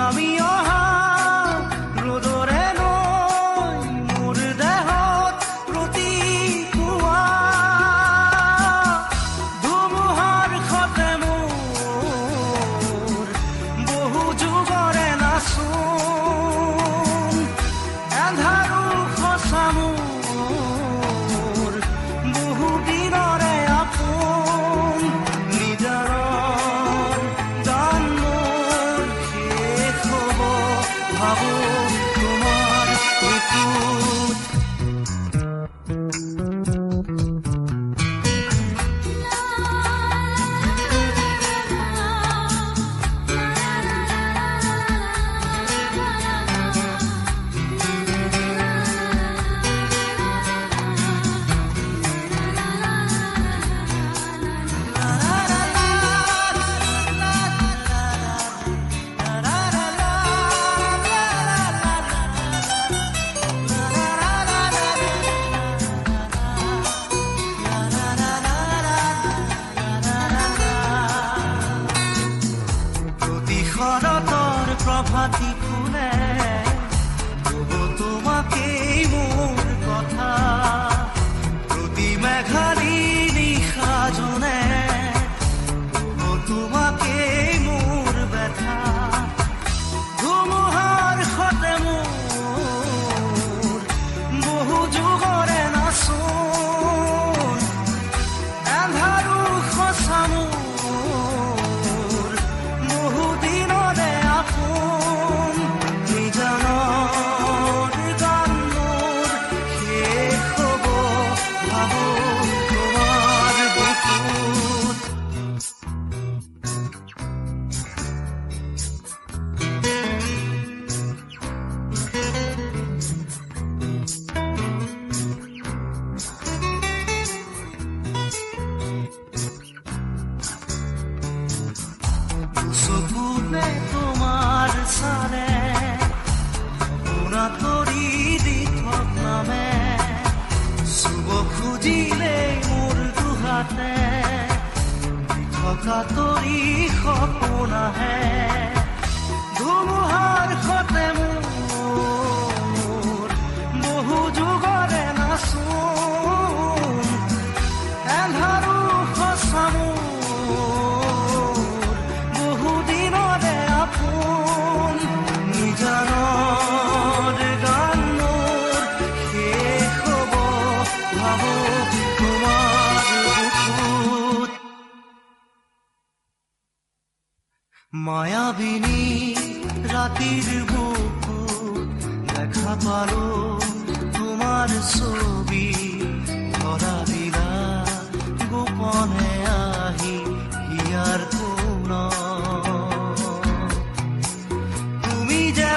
নামি অহা ৰ'দৰে নৈ মোৰ দেহত প্ৰতিপুৱা ধুমুহাৰ সতে মোৰ বহু যুগৰে নাচোন এন্ধাৰো সঁচা মোৰ বহু দিনৰে আপোন নিজানৰ গান মোৰ শেষ হ'ব ভাবো তোমাৰ বুকুত শৰতৰ প্ৰভাতী ফুলে কব তোমাকেই মোৰ কথা প্ৰতি মেঘালী নিশা জনে কব তোমাকেই মোৰ ব্যথা ধুমুহাৰ সতে মোৰ বহু যুগৰে নাচোন এন্ধাৰো সঁচা মোৰ বহু দিনৰে আপোন নিজানৰ গান মোৰ শেষ হ'ব ভাবো তোমাৰ বুকুত চকুতে তোমাৰ চালে শুনা তৰি দি থক নামে চুব খুজিলে মোৰ দুহাতে থকা তৰি সপোন আহে ধুমুহাৰ সতে মোৰ বহু যুগৰে নাচোন এন্ধাৰো সঁচা মোৰ বহু দিনৰে আপোন নিজানৰ গান মোৰ শেষ হ'ব ভাবো তোমাৰ বুকুত মায়াবিনী ৰাতিৰ বুকুত দেখা পালো তোমাৰ ছবি ধৰা দিলা গোপনে আহি হিয়াৰ কোণ তুমি যে